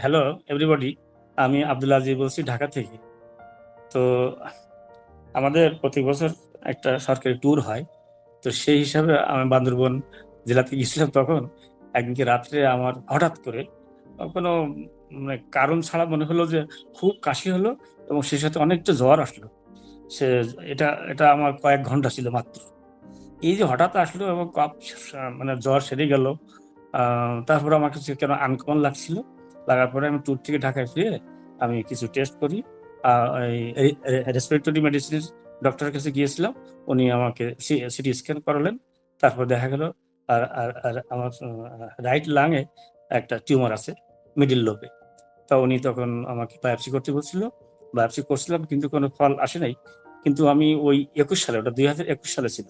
Hello everybody, আমি আব্দুল আজিজ বলছি ঢাকা থেকে। তো আমাদের প্রতি বছর একটা সরকারি ট্যুর হয়। তো সেই হিসাবে আমি বান্দরবন জেলাতে গেছিলাম। তখন একদিনকে রাত্রে আমার হঠাৎ করে কোনো মানে কারণ ছাড়া মনে হলো যে খুব কাশি হলো এবং সেই সাথে অনেকটা জ্বর আসলো। সে এটা এটা আমার কয়েক ঘন্টা ছিল মাত্র। এই যে হঠাৎ আসলো এবং কফ মানে জ্বর সেরে গেল। তারপরে আমার কাছে কেন আনকমন লাগছিল। লাগার পরে আমি ট্যুর থেকে ঢাকায় ফিরে আমি কিছু টেস্ট করি। রেসপিরেটরি মেডিসিনের ডক্টরের কাছে গিয়েছিলাম। উনি আমাকে সিটি স্ক্যান করালেন। তারপর দেখা গেল আর আর আর আমার রাইট লাংয়ে একটা টিউমার আছে, মিডিল লোবে। তা উনি তখন আমাকে বায়োপসি করতে বলছিল। বায়োপসি করছিলাম কিন্তু কোনো ফল আসে নাই। কিন্তু আমি ওই 21 সালে, ওটা 2021 সালে ছিল।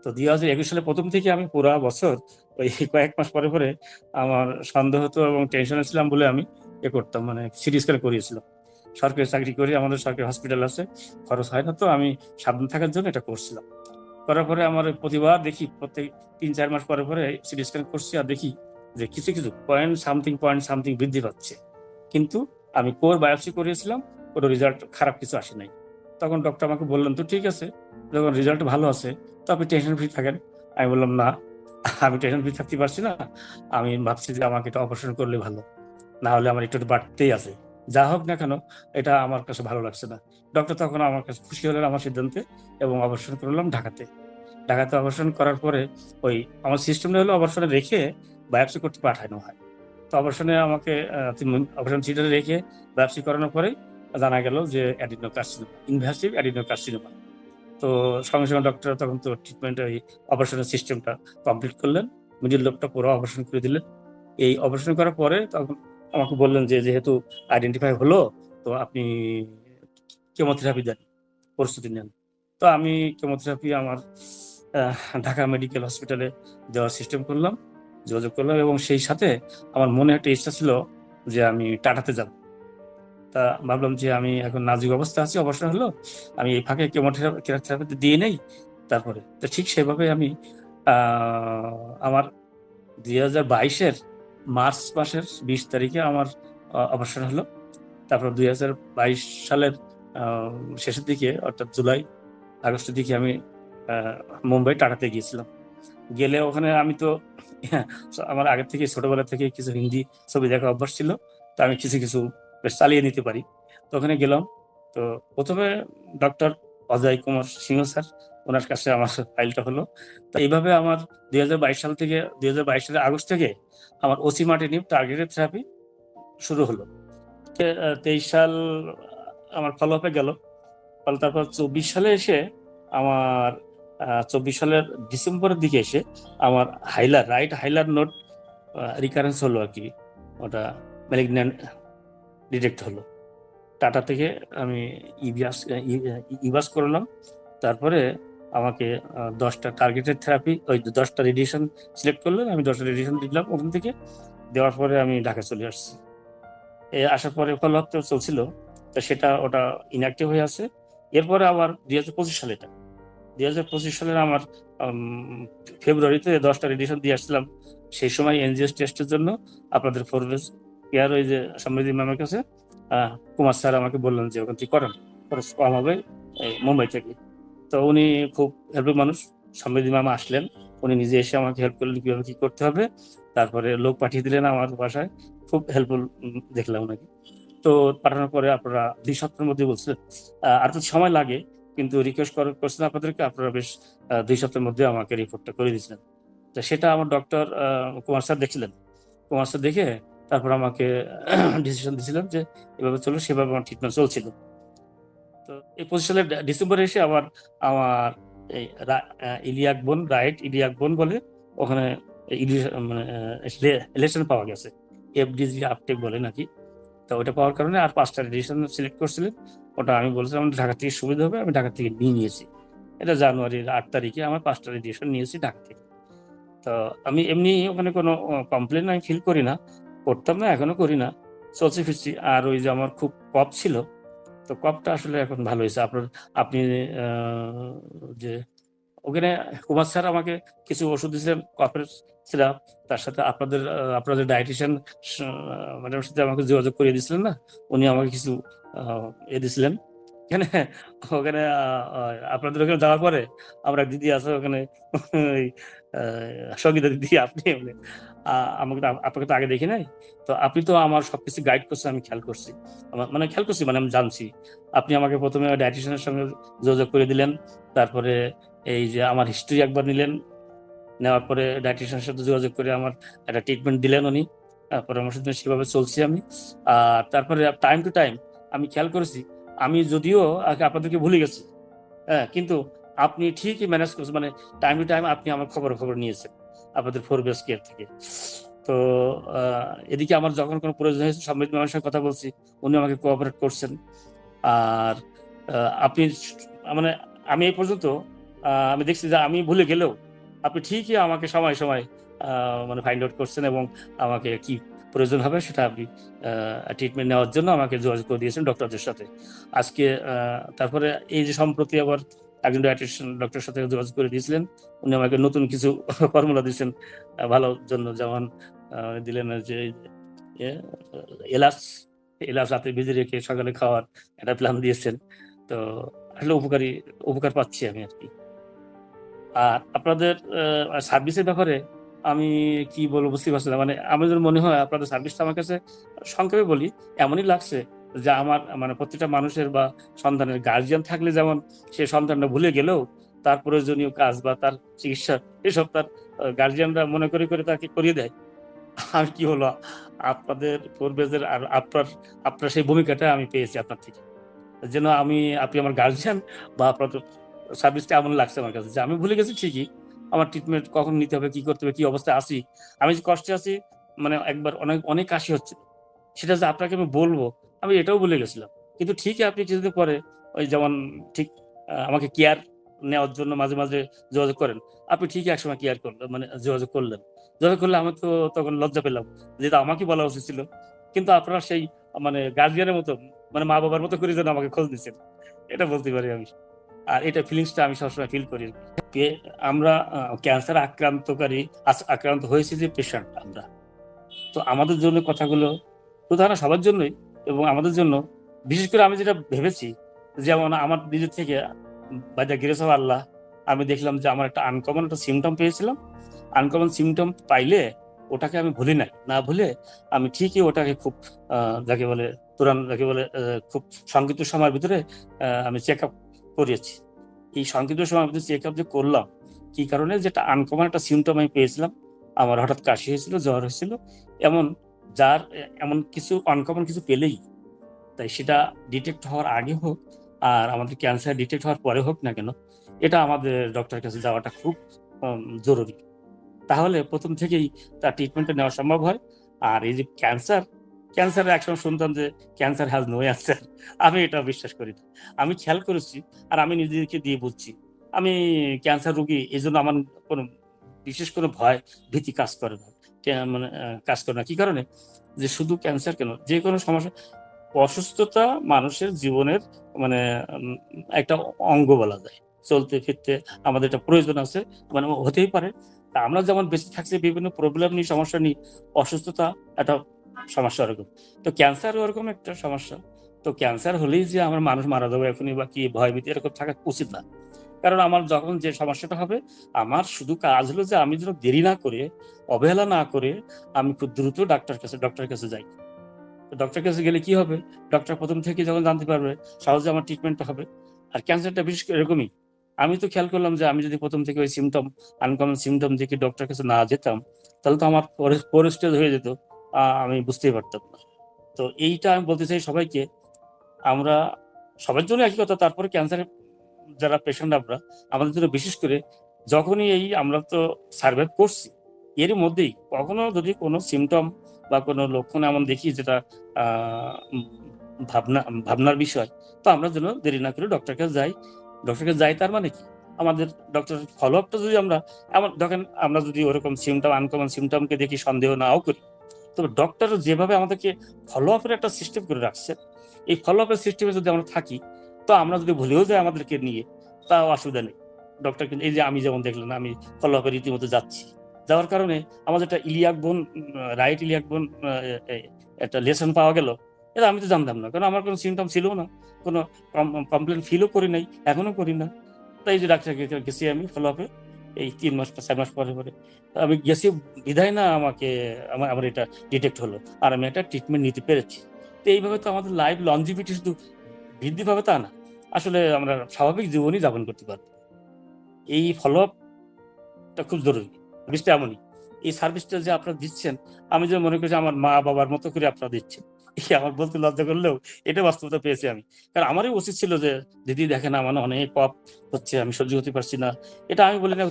তো 2021 সালে প্রথম থেকে আমি পুরা বছর ওই কয়েক মাস পরে পরে আমার সন্দেহ হতো এবং টেনশনে ছিলাম বলে আমি করতাম, মানে সিটি স্ক্যান করিয়েছিলাম। সরকারি চাকরি করি, আমাদের সরকারি হসপিটাল আছে, খরচ হয় না, তো আমি সাবধান থাকার জন্য এটা করছিলাম। করার পরে আমার প্রতিবার দেখি প্রত্যেক 3-4 মাস পরে পরে সিটি স্ক্যান করছি আর দেখি যে কিছু কিছু পয়েন্ট সামথিং বৃদ্ধি পাচ্ছে। কিন্তু আমি কোর বায়োপসি করিয়েছিলাম, কোনো রেজাল্ট খারাপ কিছু আসে নাই। তখন ডক্টর আমাকে বললেন, তো ঠিক আছে, যখন রেজাল্ট ভালো আছে তো আপনি টেনশন ফ্রি থাকেন। আমি বললাম, না, আমি টেনশন ফ্রি থাকতে পারছি না। আমি ভাবছি যে আমাকে এটা অপারেশন করলে ভালো, না হলে আমার একটু বাড়তেই আছে। যা হোক না কেন, এটা আমার কাছে ভালো লাগছে না। ডক্টর তখন আমার কাছে খুশি হলেন আমার সিদ্ধান্তে এবং অপারেশন করলাম ঢাকাতে। ঢাকাতে অপারেশন করার পরে ওই আমার সিস্টেমটা হলো অপারেশনে রেখে বায়োপসি করতে পাঠানো হয়। তো অপারেশনে আমাকে অপারেশন থিয়েটারে রেখে বায়োপসি করানোর পরে জানা গেল যে অ্যাডিনোকার্সিনোমা, ইনভ্যাসিভ অ্যাডিনোকার্সিনোমা। তো সঙ্গে সঙ্গে ডক্টর তখন তো ট্রিটমেন্ট, ওই অপারেশনের সিস্টেমটা কমপ্লিট করলেন। মিডিল লোবটা পুরো অপারেশন করে দিলেন। এই অপারেশন করার পরে তখন আমাকে বললেন যে যেহেতু আইডেন্টিফাই হলো, তো আপনি কেমোথেরাপি দেন, প্রস্তুতি নেন। তো আমি কেমোথেরাপি আমার ঢাকা মেডিকেল হসপিটালে দেওয়ার সিস্টেম করলাম, যোগাযোগ করলাম এবং সেই সাথে আমার মনে একটা ইচ্ছা ছিল যে আমি টাটাতে যাব। তা ভাবলাম যে আমি এখন নাজুক অবস্থা আছি, অবসর হলো, আমি এই ফাঁকে কেমোথেরাপি দিয়ে নেই। তারপরে তো ঠিক সেভাবে আমি আমার 2022-এর মার্চ মাসের 20 তারিখে আমার অবসর হলো। তারপর 2022 সালের আহ, শেষের দিকে, অর্থাৎ জুলাই আগস্টের দিকে আমি মুম্বাই টাটাতে গিয়েছিলাম। গেলে ওখানে আমি তো আমার আগের থেকে ছোটবেলা থেকে কিছু হিন্দি ছবি দেখা অভ্যাস ছিল। তো আমি কিছু কিছু বেশ চালিয়ে নিতে পারি। তো ওখানে গেলাম। তো প্রথমে ডক্টর অজয় কুমার সিংহ স্যার, ওনার কাছে আমার ফাইলটা হলো। তো এইভাবে আমার 2022 সাল থেকে, 2022 সালের আগস্ট থেকে আমার ওসিমাটিনিব টার্গেটেড থেরাপি শুরু হলো। 23 সাল আমার ফলো আপে গেল। ফলে তারপর 24 সালে এসে আমার 24 সালের ডিসেম্বরের দিকে এসে আমার রাইট হাইলার নোট রিকারেন্স হলো আর কি। ওটা ম্যালিগন্যান্ট ডিটেক্ট হলো। টাটা থেকে আমি ইবিএস ইবাস করলাম। তারপরে আমাকে 10টা টার্গেটেড থেরাপি, ওই 10টা রেডিয়েশন সিলেক্ট করলেন, আমি 10টা রেডিয়েশন দিলাম। ওখান থেকে দেওয়ার পরে আমি ঢাকা চলে আসছি। আসার পরে ফলো আপ চলছিল, তো ওটা ইনঅ্যাক্টিভ হয়ে আছে। এরপরে আবার 2025 সালে, 2025 সালের আমার ফেব্রুয়ারিতে 10টা রেডিয়েশন দিয়ে আসছিলাম। সেই সময় এনজিএস টেস্টের জন্য আপনাদের ফরওয়েজ কেয়ার, ওই যে সমৃদ্ধি ম্যামের কাছে কুমার স্যার আমাকে বললেন যে ওখান থেকে করেন, খরচ কম হবে মুম্বাই থেকে। তো উনি খুব হেল্পফুল মানুষ। সমৃদ্ধি ম্যাম আসলেন, উনি নিজে এসে আমাকে হেল্প করলেন কিভাবে কি করতে হবে। তারপরে লোক পাঠিয়ে দিলেন আমার বাসায়। খুব হেল্পফুল দেখলাম ওনাকে। তো পাঠানোর পরে আপনারা 2 সপ্তাহের মধ্যে বলছিলেন, আর তো সময় লাগে, কিন্তু রিকোয়েস্ট করছেন আপনাদেরকে, আপনারা বেশ 2 সপ্তাহের মধ্যে আমাকে রিপোর্টটা করে দিয়েছিলেন। তো সেটা আমার ডক্টর কুমার স্যার দেখছিলেন। কুমার স্যার দেখে তারপর আমাকে ডিসিশন দিয়েছিলেন যে এভাবে চলো, সেভাবে আমার ট্রিটমেন্ট চলছিল। তো এই 25 সালের ডিসেম্বরে এসে আবার আমার এই রাইট ইলিয়াক বোন বলে ওখানে মানে ইলেকশন পাওয়া গেছে, এফডিজি আপটেক বলে নাকি। তো ওটা পাওয়ার কারণে আর 5টা রেডিয়েশন সিলেক্ট করছিলেন। ওটা আমি বলছিলাম আমার ঢাকা থেকে সুবিধা হবে, আমি ঢাকা থেকে নিয়ে নিয়েছি। এটা জানুয়ারির 8 তারিখে আমার 5টা রেডিয়েশন নিয়েছি ঢাকা থেকে। তো আমি এমনি ওখানে কোনো কমপ্লেন আমি ফিল করি না, করতাম না, এখনো করি না, চলছে ফিরছি। আর ওই যে আমার খুব কফ ছিল, তো কফটা আসলে এখন ভালো হয়েছে। আপনি যে ওখানে কুমার স্যার আমাকে কিছু ওষুধ দিয়েছিলেন কফের ছিলাম, তার সাথে আপনাদের ডায়েটিশিয়ান ম্যাডামের সাথে আমাকে যোগাযোগ করিয়ে দিয়েছিলেন না? উনি আমাকে কিছু দিছিলেন। এখানে ওখানে আপনাদের ওখানে যাওয়ার পরে আমরা দিদি আছে ওখানে ওই সঙ্গীতা দিদি আপনি আমাকে তো আপনাকে তো আগে দেখি নাই। তো আপনি তো আমার সবকিছু গাইড করছেন, আমি খেয়াল করছি। মানে খেয়াল করছি মানে আমি জানছি। আপনি আমাকে ১ম এ ডায়েটিশিয়ানের সঙ্গে যোগাযোগ করে দিলেন। তারপরে এই যে আমার হিস্ট্রি একবার নিলেন। নেওয়ার পরে ডায়েটিশিয়ানের সাথে যোগাযোগ করে আমার একটা ট্রিটমেন্ট দিলেন উনি। পরামর্শ দিলেন, সেভাবে চলছি আমি। আর তারপরে টাইম টু টাইম আমি খেয়াল করেছি, আমি যদিও আগে আপনাদেরকে ভুলে গেছি, হ্যাঁ? কিন্তু আপনি ঠিকই ম্যানেজ করেছেন। মানে টাইম টু টাইম আপনি আমার খবর নিয়েছেন আপনাদের ফোরবেস কেয়ার থেকে। তো আ এদিকে আমার যখন কোনো প্রয়োজন হয়েছে সম্মিলিত ম্যামের সঙ্গে কথা বলছি, উনি আমাকে কোঅপারেট করছেন। আর আ আপনি মানে আমি এই পর্যন্ত আমি দেখছি যে আমি ভুলে গেলেও আপনি ঠিকই আমাকে সময় আ মানে ফাইন্ড আউট করছেন এবং আমাকে কি প্রয়োজন হবে সেটা আপনি ট্রিটমেন্ট নেওয়ার জন্য আমাকে যোগাযোগ করে দিয়েছেন ডক্টরদের সাথে। আজকে তারপরে এই যে সম্প্রতি আবার একজন ডায়েটিশিয়ান ডক্টরের সাথে যোগাযোগ করে দিয়েছিলেন। উনি আমাকে নতুন কিছু ফর্মুলা দিয়েছেন ভালোর জন্য। যেমন দিলেন যে ইয়ে এলাচ, এলাচ রাতে ভিজিয়ে রেখে সকালে খাওয়ার একটা প্ল্যান দিয়েছেন। তো আসলে উপকার পাচ্ছি আমি আরকি। আর আপনাদের সার্ভিসের ব্যাপারে আমি কি বলবো বুঝতেই পারছি না। মানে আমার যেন মনে হয় আপনাদের সার্ভিসটা আমার কাছে সংক্ষেপে বলি, এমনই লাগছে যে আমার মানে প্রত্যেকটা মানুষের বা সন্তানের গার্ডিয়ান থাকলে যেমন সে সন্তানটা ভুলে গেলেও তার প্রয়োজনীয় কাজ বা তার চিকিৎসা এসব তার গার্ডিয়ানরা মনে করে তাকে করিয়ে দেয়। আর কি হলো আপনাদের পূর্বেজের আর আপনার সেই ভূমিকাটা আমি পেয়েছি আপনার থেকে। যেন আপনি আমার গার্জিয়ান বা আপনাদের সার্ভিসটা এমন লাগছে আমার কাছে যে আমি ভুলে গেছি ঠিকই। আমার ট্রিটমেন্ট কখন নিতে হবে, কি করতে হবে, কি অবস্থায় আছি। আমি যে কষ্টে আছি মানে একবার অনেক কাশি হচ্ছিল। সেটা যে আপনাকে আমি বলব, আমি এটাও ভুলে গেছিলাম। কিন্তু ঠিকই আপনি কিছুদিন পরে ওই যেমন ঠিক আমাকে কেয়ার নেওয়ার জন্য মাঝে যোগাযোগ করেন। আপনি ঠিকই একসময় কেয়ার করলেন মানে যোগাযোগ করলেন। যোগাযোগ করলে আমি তো তখন লজ্জা পেলাম। যেটা আমাকে বলা উচিত ছিল। কিন্তু আপনারা সেই মানে গার্ডিয়ানের মতো মানে মা-বাবার মতো করে যেন আমাকে খোঁজ নিছেন। এটা বলতে পারি আমি। আর এটা ফিলিংসটা আমি সবসময় ফিল করি। আমরা ক্যান্সার আক্রান্ত হয়েছি যে পেশেন্ট আমরা। তো আমাদের জন্য কথাগুলো শুধু না সবার জন্যই এবং আমাদের জন্য বিশেষ করে আমি যেটা ভেবেছি যেমন আমার নিজের থেকে বাই দ্য গ্রেস অফ আল্লাহ আমি দেখলাম যে আমার একটা আনকমন একটা সিম্পটম পেয়েছিলাম। আনকমন সিম্পটম পাইলে ওটাকে আমি ভুলি নাই। না ভুলে আমি ঠিকই ওটাকে খুব আ যাকে বলে যাকে বলে খুব সংক্ষিপ্ত সময়ের ভিতরে আমি চেকআপ করিয়েছি। এই সংক্ষিপ্ত সময়ের ভিতরে চেকআপ যে করলাম, কি কারণে যেটা আনকমন একটা সিম্পটম আমি পেয়েছিলাম। আমার হঠাৎ কাশি হয়েছিল, জ্বর হয়েছিল। এমন এমন কিছু আনকমন কিছু পেলেই, তাই সেটা ডিটেক্ট হওয়ার আগে হোক আর আমাদের ক্যান্সার ডিটেক্ট হওয়ার পরে হোক না কেন, এটা আমাদের ডক্টরের কাছে যাওয়াটা খুব জরুরি। তাহলে ১ম থেকেই তার ট্রিটমেন্টটা নেওয়া সম্ভব হয়। আর এই যে ক্যান্সারের একসময় শুনতাম যে ক্যান্সার হ্যাজ নো অ্যান্সার। আমি এটা বিশ্বাস করি না। আমি খেয়াল করেছি আর আমি নিজেকে দিয়ে বুঝছি। আমি ক্যান্সার রোগী এজন্য আমার কোনো বিশেষ কোনো ভীতি কাজ করে না। মানে কাজ করে না। কি কারণে? যে শুধু ক্যান্সার কেন, যেকোনো সমস্যা অসুস্থতা মানুষের জীবনের মানে উম একটা অঙ্গ বলা যায়। চলতে ফিরতে আমাদের একটা প্রয়োজন আছে। মানে হতেই পারে। তা আমরা যেমন বেঁচে থাকছি বিভিন্ন প্রবলেম নিয়ে, সমস্যা নিয়ে, অসুস্থতা একটা সমস্যা ওরকম। তো ক্যান্সারও ওরকম একটা সমস্যা। তো ক্যান্সার হলেই যে আমার মানুষ মারা যাবে এখনই বা কি ভয়ভীতি এরকম থাকা উচিত না। কারণ আমার যখন যে সমস্যাটা হবে, আমার শুধু কাজ হলো যে আমি যেন দেরি না করে, অবহেলা না করে আমি খুব দ্রুত ডক্টরের কাছে যাই। ডক্টরের কাছে গেলে কি হবে? ডক্টর ১ম থেকেই যখন জানতে পারবে, সহজে আমার ট্রিটমেন্টটা হবে। আর ক্যান্সারটা বিশেষ করে এরকমই। আমি তো খেয়াল করলাম যে আমি যদি ১ম থেকে ওই আনকমন সিম্পটম দেখে ডক্টরের কাছে না যেতাম, তাহলে তো আমার পরের স্টেজ হয়ে যেত। আমি বুঝতেই পারতাম না। তো এইটা আমি বলতে চাই সবাইকে, আমরা সবার জন্য একই কথা। তারপরে ক্যান্সারের যারা পেশেন্ট আমরা, আমাদের জন্য বিশেষ করে যখনই আমরা তো সারভাইভ করছি। এর মধ্যেই কখনো যদি কোনো সিম্পটম বা কোনো লক্ষণ এমন দেখি যেটা আ উম ভাবনার বিষয়, তো আমরা যেন দেরি না করে ডক্টরের কাছে যাই। ডক্টরের কাছে যাই তার মানে কি? আমাদের ডক্টরের ফলো আপটা যদি আমরা দেখেন আমরা যদি ওরকম আনকমন সিম্পটমকে দেখি সন্দেহ নাও করি, তবে ডক্টর যেভাবে আমাদেরকে ফলো আপ এর একটা সিস্টেম করে রাখছে, এই ফলো আপ এর সিস্টেমে যদি আমরা থাকি, তো আমরা যদি ভুলেও যাই আমাদেরকে নিয়ে, তাও অসুবিধা নেই। ডক্টর কিন্তু এই যে আমি যেমন দেখলেন আমি ফলো আপ এ রীতিমতো যাচ্ছি। যাওয়ার কারণে আমাদের একটা ইলিয়াক বোন, রাইট ইলিয়াক বোন একটা লেসন পাওয়া গেল। এটা আমি তো জানতাম না, কারণ আমার কোনো সিমটম ছিল না, কোনো কমপ্লেন ফিলও করি নাই, এখনো করি না। তাই যে ডাক্তারকে গেছি আমি ফলো আপে এই 3 মাস 4 মাস পরে পরে আমি গেছি, বিধায় না আমাকে আমার এটা ডিটেক্ট হলো, আর আমি একটা ট্রিটমেন্ট নিতে পেরেছি। তো এইভাবে তো আমাদের লাইফ লঞ্জিভিটি শুধু বৃদ্ধি পাবে তা না, আসলে আমরা স্বাভাবিক জীবনই যাপন করতে পারবো। এই ফলো আপটা খুব জরুরি। সার্ভিসটা এমনই, এই সার্ভিসটা যে আপনারা দিচ্ছেন, আমি যে মনে করি যে আমার মা বাবার মতো করে আপনারা দিচ্ছেন, আমার বলতে লজ্জা করলেও এটা বাস্তবতা পেয়েছি আমি। কারণ আমারই উচিত ছিল যে দিদি দেখেন আমার অনেক কফ হচ্ছে, আমি সহ্য করতে পারছি না, এটা আমি বলি না,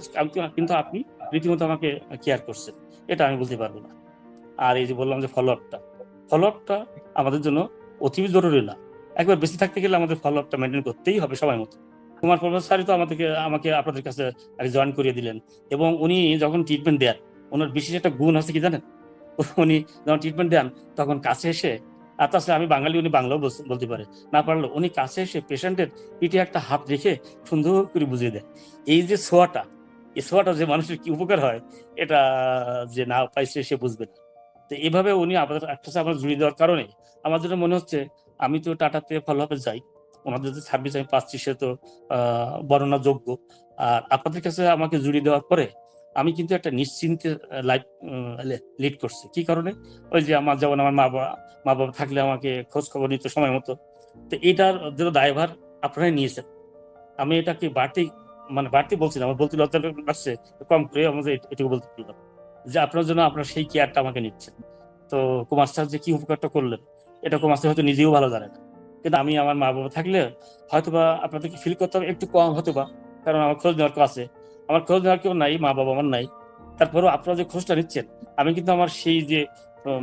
কিন্তু আপনি রীতিমতো আমাকে কেয়ার করছেন, এটা আমি বলতে পারবো না। আর এই যে বললাম যে ফলো আপটা আমাদের জন্য অতি জরুরি না, একবার বেঁচে থাকতে গেলে আমাদের ফলো আপটা মেনটেন করতেই হবে সময় মতো। কুমার প্রভাত স্যারই তো আমাকে আপনাদের কাছে জয়েন করিয়ে দিলেন, এবং উনি যখন ট্রিটমেন্ট দেন, ওনার বিশেষ একটা গুণ আছে কি জানেন, উনি যখন ট্রিটমেন্ট দেন তখন কাছে এসে, আর তাছাড়া আমি বাঙালি, উনি বাংলাও বলতে পারে, না পারলো উনি কাছে এসে পেশেন্টের পিঠে একটা হাত রেখে সুন্দর করে বুঝিয়ে দেয়। এই যে ছোঁয়াটা, এই ছোঁয়াটা যে মানুষের কি উপকার হয়, এটা যে না পাইছে সে বুঝবে না। তো এইভাবে উনি আপনাদের একটা আমার জুড়ে দেওয়ার কারণে আমার যেটা মনে হচ্ছে, আমি তো টাটাতে ফলো আপে যাই, ওনাদের যে সার্ভিস আমি পাচ্ছি সে তো বর্ণনাযোগ্য। আর আপনাদের কাছে আমাকে জুড়ে দেওয়ার পরে আমি কিন্তু একটা নিশ্চিন্তে লাইফ লিড করছি। কি কারণে? ওই যে আমার যেমন আমার মা বাবা থাকলে আমাকে খোঁজ খবর নিত সময় মতো, তো এটার যে দায়ভার আপনারাই নিয়েছেন। আমি এটাকে বাড়তি বলছি না, আমার বলতে লজ্জা লাগছে, কম করে আমাদের এটুকু বলতে পারলাম যে আপনার জন্য আপনার সেই কেয়ারটা আমাকে নিচ্ছেন। তো কুমার স্যার যে কি উপকারটা করলেন, এটা কুমার স্যার হয়তো নিজেও ভালো জানে না, কিন্তু আমি আমার মা বাবা থাকলে হয়তোবা আপনাদেরকে ফিল করতে হবে একটু কম হতো বা, কারণ আমার খোঁজ নেওয়ার কেউ আছে, আমার খোঁজ নেওয়ার কেউ নাই, মা বাবা আমার নাই। তারপরেও আপনারা যে খোঁজটা নিচ্ছেন, আমি কিন্তু আমার সেই যে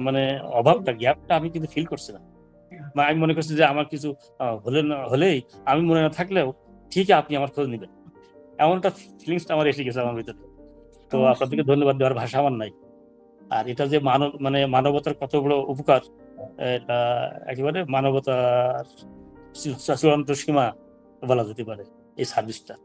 মানে অভাবটা, গ্যাপটা আমি কিন্তু ফিল করছি না। বা আমি মনে করছি যে আমার কিছু হলেই আমি মনে না থাকলেও ঠিকই আপনি আমার খোঁজ নিবেন, এমন একটা ফিলিংসটা আমার এসে গেছে আমার ভিতরে। তো আপনাদেরকে ধন্যবাদ দেওয়ার ভাষা আমার নাই। আর এটা যে মানবতার কত বড় উপকার, এটা একেবারে মানবতার চূড়ান্ত সীমা বলা যেতে পারে এই সার্ভিসটা।